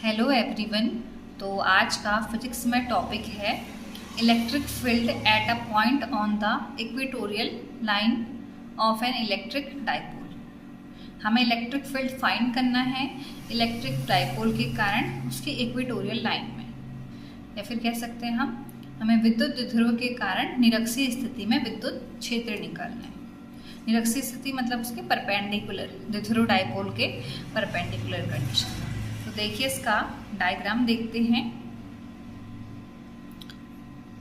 Hello everyone. तो आज का फिजिक्स में टॉपिक है electric field at a point on the equatorial line of an electric dipole. हमें इलेक्ट्रिक फील्ड फाइंड करना है इलेक्ट्रिक डाइपोल के कारण उसके इक्वेटोरियल लाइन में, या फिर कह सकते हैं हमें विद्युत द्विध्रुव के कारण निरक्षीय स्थिति में विद्युत क्षेत्र निकालना है। निरक्षीय स्थिति मतलब उसके परपेंडिकुलर, द्विध्रुव डाइपोल के परपेंडिकुलर कंडीशन। तो देखिए इसका डायग्राम देखते हैं।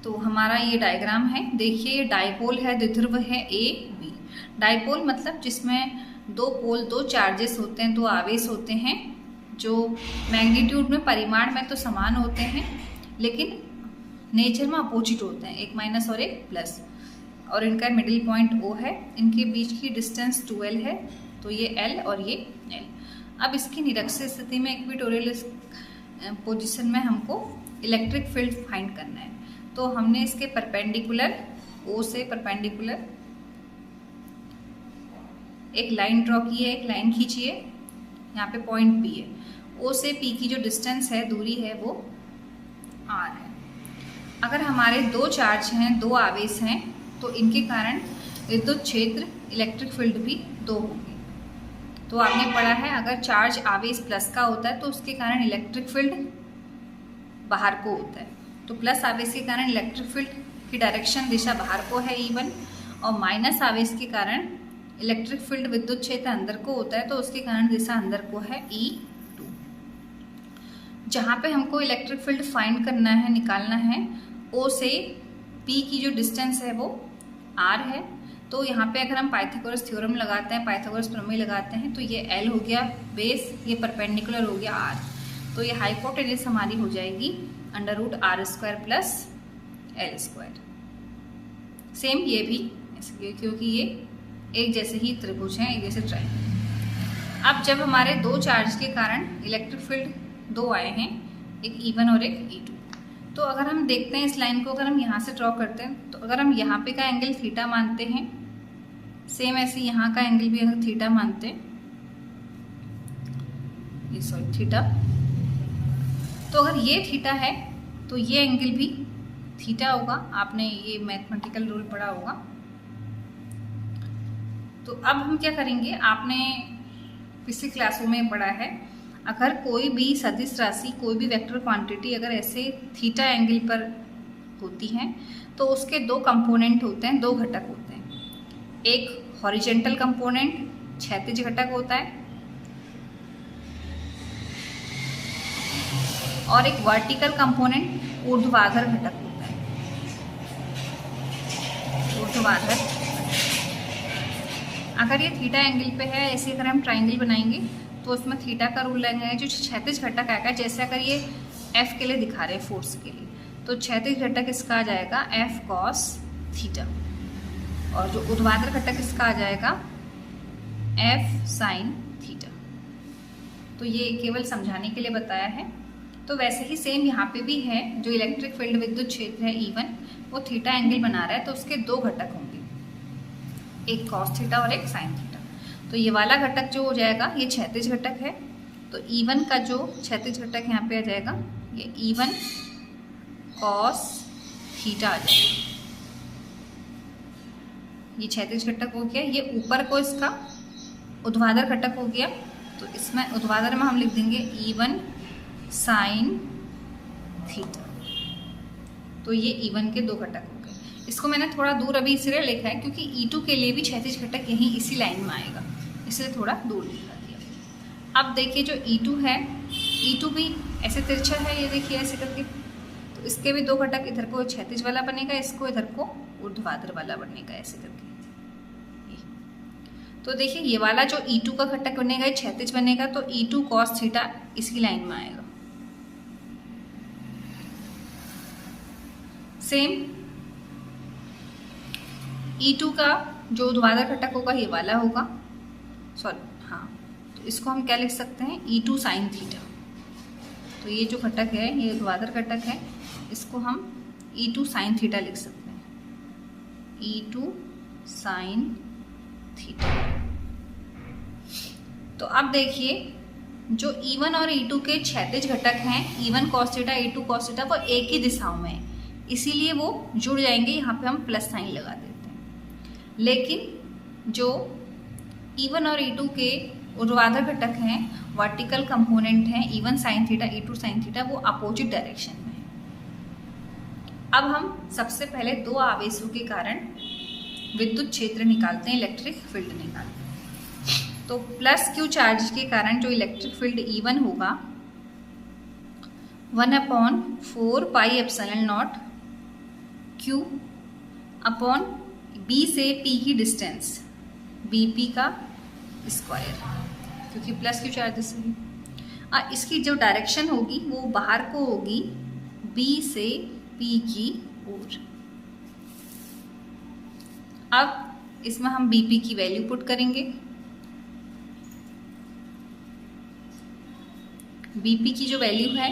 तो हमारा ये डायग्राम है, देखिए ये डाइपोल है, द्विध्रुव है ए बी। डाइपोल मतलब जिसमें दो पोल, दो चार्जेस होते हैं, दो आवेश होते हैं जो मैग्नीट्यूड में, परिमाण में तो समान होते हैं लेकिन नेचर में अपोजिट होते हैं, एक माइनस और एक प्लस, और इनका मिडिल पॉइंट O है। इनके बीच की डिस्टेंस 2L है, तो ये L और ये L। अब इसकी निरक्षीय स्थिति में इक्वेटोरियल पोजीशन में हमको इलेक्ट्रिक फील्ड फाइंड करना है। तो हमने इसके परपेंडिकुलर, O से परपेंडिकुलर एक लाइन ड्रॉ की है, एक लाइन खींचिए, यहाँ पे पॉइंट P है। O से P की जो डिस्टेंस है, दूरी है, वो R है। अगर हमारे दो चार्ज हैं, दो आवेश हैं, तो इनके कारण विद्युत क्षेत्र, इलेक्ट्रिक फील्ड भी दो होंगे। तो आपने पढ़ा है अगर चार्ज आवेश प्लस का होता है तो उसके कारण इलेक्ट्रिक फील्ड बाहर को होता है। तो प्लस आवेश के कारण इलेक्ट्रिक फील्ड की डायरेक्शन, दिशा बाहर को है E1, और माइनस आवेश के कारण इलेक्ट्रिक फील्ड, विद्युत क्षेत्र अंदर को होता है, तो उसके कारण दिशा अंदर को है E2। जहाँ पे हमको इलेक्ट्रिक फील्ड फाइंड करना है, निकालना है, O से P की जो डिस्टेंस है वो R है। तो यहाँ पे अगर हम पाइथागोरस थ्योरम लगाते हैं, पाइथागोरस प्रमेय लगाते हैं, तो ये L हो गया बेस, ये परपेंडिकुलर हो गया R। तो ये हाइपोटेनस हमारी हो जाएगी √R² प्लस L²। सेम ये भी इसलिए क्योंकि ये एक जैसे ही त्रिभुज हैं, एक जैसे ट्रायंगल। अब जब हमारे दो चार्ज के कारण इलेक्ट्रिक फील्ड दो आए हैं, एक E1 और एक E2, तो अगर हम देखते हैं इस लाइन को, अगर हम यहाँ से ड्रॉ करते हैं, तो अगर हम यहाँ पे का एंगल थीटा मानते हैं, सेम ऐसे यहाँ का एंगल भी अगर थीटा मानते हैं, ये सॉरी थीटा, तो अगर ये थीटा है तो ये एंगल भी थीटा होगा। आपने ये मैथमेटिकल रूल पढ़ा होगा। तो अब हम क्या करेंगे, आपने पिछली क्लासों में पढ़ा है, अगर कोई भी सदिश राशि, कोई भी वेक्टर क्वांटिटी अगर ऐसे थीटा एंगल पर होती है तो उसके दो कंपोनेंट होते हैं, दो घटक होते हैं। एक हॉरिजेंटल कंपोनेंट, क्षैतिज घटक होता है, और एक वर्टिकल कंपोनेंट, ऊर्ध्वाधर घटक होता है। ऊर्ध्वाधर, अगर ये थीटा एंगल पे है, ऐसे अगर हम ट्राइंगल बनाएंगे तो उसमें थीटा का रूल लगेगा। जो क्षैतिज घटक आएगा, जैसे अगर ये F के लिए दिखा रहे हैं, फोर्स के लिए, तो क्षैतिज घटक इसका आ जाएगा F cos थीटा, और जो ऊर्ध्वाधर घटक इसका आ जाएगा F sin थीटा। तो ये केवल समझाने के लिए बताया है। तो वैसे ही सेम यहाँ पे भी है, जो इलेक्ट्रिक फील्ड, विद्युत क्षेत्र है E1, वो थीटा एंगल बना रहा है, तो उसके दो घटक होंगे, एक cos थीटा और एक sin थीटा। तो ये वाला घटक जो हो जाएगा, ये क्षैतिज घटक है, तो E1 का जो क्षैतिज घटक यहाँ पे आ जाएगा, ये E1 cos थीटा आ जाएगा। ये क्षैतिज घटक हो गया। ये ऊपर को इसका ऊर्ध्वाधर घटक हो गया, तो इसमें ऊर्ध्वाधर में हम लिख देंगे E1 sin थीटा। तो ये E1 के दो घटक हो गए। इसको मैंने थोड़ा दूर अभी इसलिए लिखा है क्योंकि E2 के लिए भी क्षैतिज घटक यहीं इसी लाइन में आएगा, इसलिए थोड़ा दूर लिखा दिया। अब देखिए जो E2 है, E2 भी ऐसे तिरछा है, ये देखिए ऐसे करके, तो इसके भी दो घटक, इधर को क्षैतिज वाला बनेगा, इसको इधर को ऊर्ध्वाधर वाला बनेगा, ऐसे करके। तो देखिए ये वाला जो E2 का घटक बनेगा, ये क्षैतिज बनेगा, तो E2 cos थीटा इसकी लाइन में आएगा। सेम E2 का जो ऊर्ध्वाधर घटक होगा, ये वाला होगा, सॉरी हाँ, तो इसको हम क्या लिख सकते हैं, E2 sin थीटा। तो ये जो घटक है, ये ऊर्ध्वाधर घटक है, इसको हम E2 sin थीटा लिख सकते हैं, E2 sin थीटा। तो अब देखिए जो E1 और E2 के क्षैतिज घटक हैं, E1 cos theta, E2 cos theta, वो एक ही दिशाओं में है, इसीलिए वो जुड़ जाएंगे। यहाँ पे हम प्लस साइन लगा देते हैं। लेकिन जो E1 और E2 के ऊर्ध्वाधर घटक हैं, वर्टिकल कंपोनेंट हैं, E1 sin theta, E2 sin theta, वो अपोजिट डायरेक्शन में है। अब हम सबसे पहले दो आवेशों के कारण विद्युत क्षेत्र निकालते हैं, इलेक्ट्रिक फील्ड निकालते हैं। तो प्लस क्यू चार्ज के कारण जो इलेक्ट्रिक फील्ड E1 होगा 1/4 pi epsilon not Q upon B से P की डिस्टेंस BP का स्क्वायर, क्योंकि प्लस क्यू चार्ज से इसकी जो डायरेक्शन होगी वो बाहर को होगी B से P की ओर। अब इसमें हम BP की वैल्यू पुट करेंगे। BP की जो वैल्यू है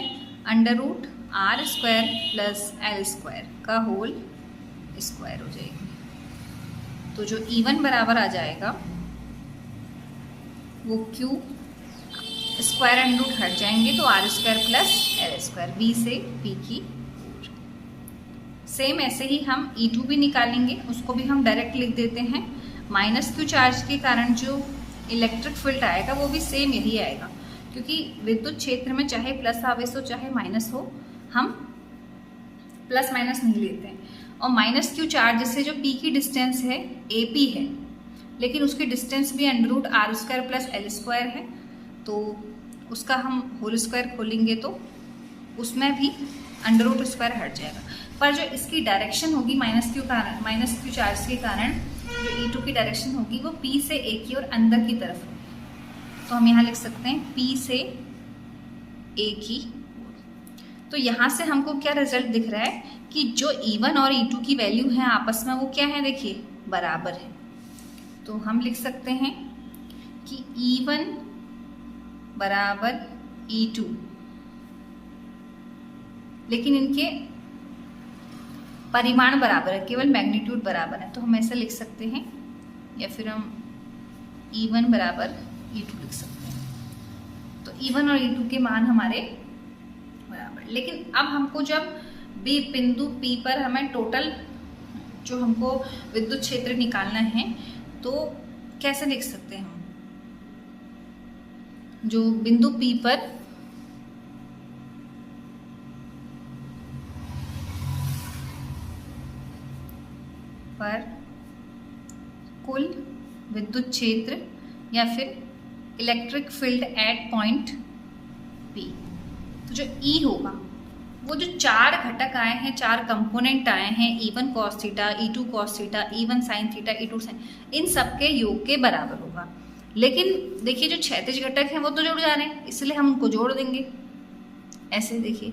√R² प्लस L² का होल स्क्वायर हो जाएगी। तो जो E1 बराबर आ जाएगा वो Q स्क्वायर एंड रूट हट जाएंगे, तो R² प्लस L² B से P की ओर। सेम ऐसे ही हम E2 भी निकालेंगे, उसको भी हम डायरेक्ट लिख देते हैं। माइनस क्यू चार्ज के कारण जो इलेक्ट्रिक फील्ड आएगा वो भी सेम यही आएगा, क्योंकि विद्युत क्षेत्र में चाहे प्लस आवेश हो चाहे माइनस हो, हम प्लस माइनस नहीं लेते हैं। और माइनस क्यू चार्ज से जो P की डिस्टेंस है AP है, लेकिन उसकी डिस्टेंस भी √R² प्लस L² है, तो उसका हम होल स्क्वायर खोलेंगे तो उसमें भी √² हट जाएगा। पर जो इसकी डायरेक्शन होगी माइनस क्यू चार्ज के कारण जो E2 की डायरेक्शन होगी वो P से A की ओर अंदर की तरफ होगी। तो हम यहाँ लिख सकते हैं P से A की ओर। तो यहाँ से हमको क्या रिजल्ट दिख रहा है कि जो E1 और E2 की वैल्यू है आपस में वो क्या है, देखिए बराबर है। तो हम लिख सकते हैं कि E1 बराबर E2, लेकिन इनके परिमाण बराबर है, केवल मैग्नीट्यूड बराबर है। तो हम ऐसा लिख सकते हैं, या फिर हम E1 बराबर E2 लिख सकते हैं। तो E1 और E2 के मान हमारे बराबर। लेकिन अब हमको जब बिंदु P पर हमें टोटल जो हमको विद्युत क्षेत्र निकालना है, तो कैसे लिख सकते हैं हम? जो बिंदु P पर कुल विद्युत क्षेत्र या फिर electric field at point P, तो जो E होगा वो जो चार घटक आए हैं, चार कंपोनेंट आए हैं, E1 cos theta, E2 cos theta, E1 sin theta, E2 sin, इन सबके योग के बराबर होगा। लेकिन देखिए जो क्षैतिज घटक हैं वो तो जुड़ जा रहे हैं, इसलिए हम उनको जोड़ देंगे। ऐसे देखिए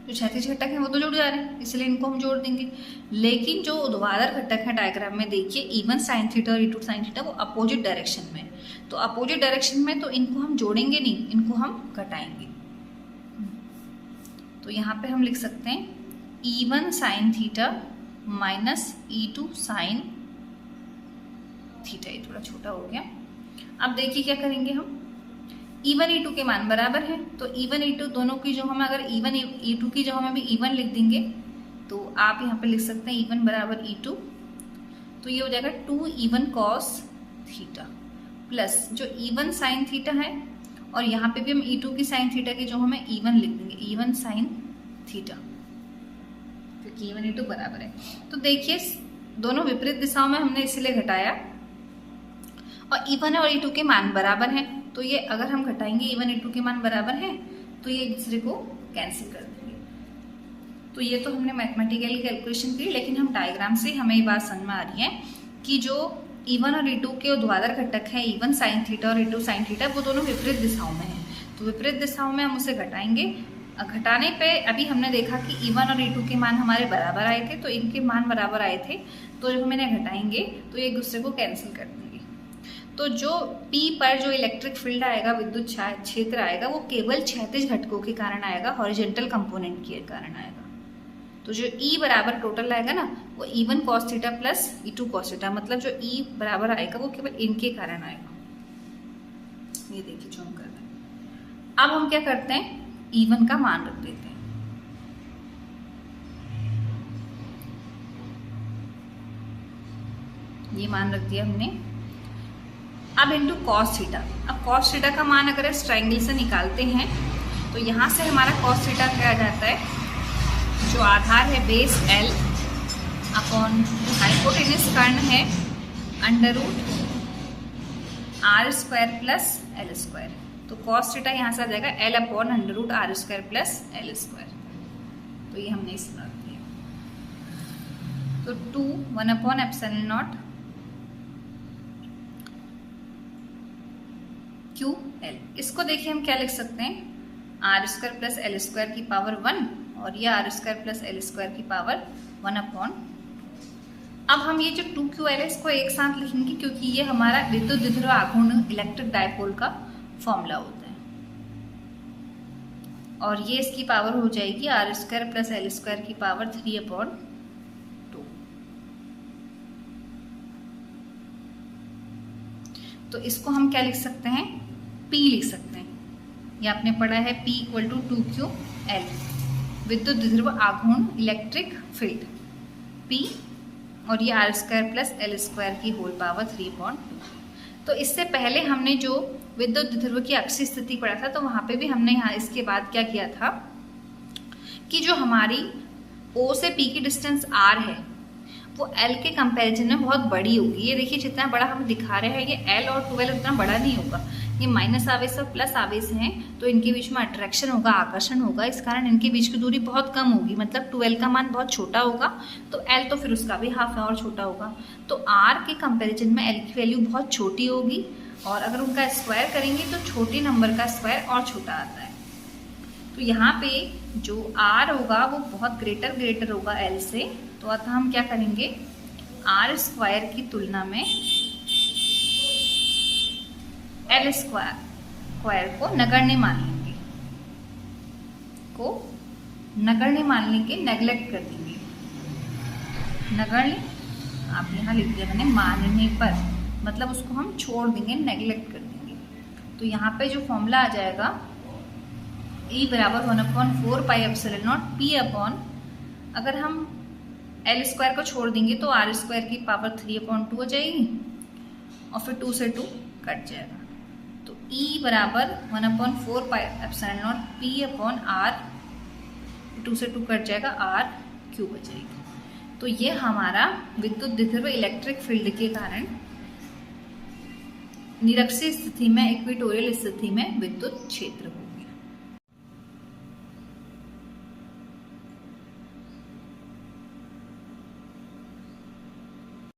जो क्षैतिज घटक हैं वो तो जुड़ जा रहे हैं, इसलिए इनको हम जोड़ देंगे। लेकिन जो ऊर्ध्वाधर घटक है डायग्राम में देखिए E1 sin थीटा और E2 sin थीटा, वो अपोजिट डायरेक्शन में, तो अपोजिट डायरेक्शन में तो इनको हम जोड़ेंगे नहीं, इनको हम घटाएंगे। तो यहाँ पे हम लिख सकते हैं E1 sin theta minus E2 sin theta. ये थोड़ा छोटा हो गया। अब देखिए क्या करेंगे हम, E1 E2 के मान बराबर हैं, तो E1 E2 दोनों की जो हमें, अगर E1 E2 की जो हमें भी E1 लिख देंगे, तो आप यहाँ पे लिख सकते हैं E1 बराबर E2, तो ये हो जाएगा 2E1 cos थीटा प्लस जो E1 sin थीटा है, और यहाँ पे भी हम E2 की sin थीटा की जो हमें E1 लिख देंगे, E1 sin थीटा, क्योंकि E1 E2 बराबर है। तो देखिए दोनों विपरीत दिशाओं में हमने इसलिए घटाया, और E1 और E2 के मान बराबर हैं, तो ये अगर हम घटाएंगे E1 E2 के मान बराबर हैं, तो ये एक दूसरे को कैंसिल कर देंगे। तो ये तो हमने मैथमेटिकली कैलकुलेशन की, लेकिन हम डायग्राम से हमें ये बात समझ में आ रही है कि जो E1 और E2 के ऊर्ध्वाधर घटक है, E1 sin थीटा और E2 sin थीटा, वो दोनों विपरीत दिशाओं में हैं। तो विपरीत दिशाओं में हम उसे घटाएंगे। घटाने पे अभी हमने देखा कि E1 और E2 के मान हमारे बराबर आए थे, तो इनके मान बराबर आए थे, तो जब हम इन्हें घटाएंगे तो एक दूसरे को कैंसिल कर देंगे। तो जो P पर जो इलेक्ट्रिक फील्ड आएगा, विद्युत क्षेत्र आएगा, वो केवल क्षैतिज घटकों के कारण आएगा, हॉरिजॉन्टल कंपोनेंट के कारण आएगा। तो जो E बराबर टोटल आएगा ना, वो E1 cos theta plus E2 cos theta, मतलब जो E बराबर आएगा वो केवल इनके कारण आएगा। ये देखिए जूम कर दें। अब हम क्या करते हैं, E1 का मान रख देते हैं। ये मान रख दिया हमने। अब इंटू कॉस थीटा। अब कॉस थीटा का मान अगर इस ट्राइंगल से निकालते हैं तो यहाँ से हमारा कॉस थीटा क्या आ जाता है, जो आधार है बेस L अपॉन हाइपोटेनस कर्ण है under root R square plus L square. तो कॉस थीटा यहाँ से आ जाएगा L upon under root R square plus L square. तो ये हमने इस रख दिया। तो 2 1 अपॉन एप्सिलॉन नॉट QL। इसको देखिए हम क्या लिख सकते हैं, R square plus L square की पावर 1 और ये R square plus L square की पावर 1 अपॉन। अब हम ये जो 2QL है इसको एक साथ लिखेंगे क्योंकि ये हमारा विद्युत द्विध्रुव आघूर्ण इलेक्ट्रिक डायपोल का फॉर्मूला होता है। और ये इसकी पावर हो जाएगी R square plus L square की पावर 3 अपॉन 2। तो इसको हम क्या लिख सकते हैं, P लिख सकते हैं। ये आपने पढ़ा है P इक्वल टू 2QL, विद्युत द्विध्रुव आघूर्ण इलेक्ट्रिक फील्ड P, और ये R square plus L square की होल पावर 3/2। तो इससे पहले हमने जो विद्युत द्विध्रुव की अक्षीय स्थिति पढ़ा था तो वहां पे भी हमने यहाँ इसके बाद क्या किया था कि जो हमारी O से P की डिस्टेंस R है वो L के कंपैरिजन में बहुत बड़ी होगी। ये देखिए जितना बड़ा हम दिखा रहे हैं ये L और 2L उतना बड़ा नहीं होगा। ये माइनस आवेश और प्लस आवेश हैं तो इनके बीच में अट्रैक्शन होगा, आकर्षण होगा, इस कारण इनके बीच की दूरी बहुत कम होगी। मतलब 2L का मान बहुत छोटा होगा तो L तो फिर उसका भी हाफ और छोटा होगा। तो R के कंपैरिजन में L की वैल्यू बहुत छोटी होगी और अगर उनका स्क्वायर करेंगे तो छोटे नंबर का स्क्वायर और छोटा आता है। तो यहाँ पे जो R होगा वो बहुत ग्रेटर होगा L से। तो अतः हम क्या करेंगे, R स्क्वायर की तुलना में L स्क्वायर को नगण्य मान लेंगे, नेगलेक्ट कर देंगे। नगण्य आप यहाँ लिख दिया मैंने, मानने पर मतलब उसको हम छोड़ देंगे, नेगलेक्ट कर देंगे। तो यहाँ पे जो फॉर्मूला आ जाएगा E बराबर 1/4 pi epsilon not P upon, अगर हम L स्क्वायर को छोड़ देंगे तो R स्क्वायर की पावर 3/2 हो जाएगी और फिर 2 से 2 कट जाएगा। तो E बराबर 1/4 pi epsilon not P upon R, 2 से 2 कट जाएगा, R क्यूब हो जाएगी। तो ये हमारा विद्युत द्विध्रुव इलेक्ट्रिक फील्ड के कारण निरक्षीय स्थिति में, इक्वेटोरियल स्थिति में विद्युत क्षेत्र होगा।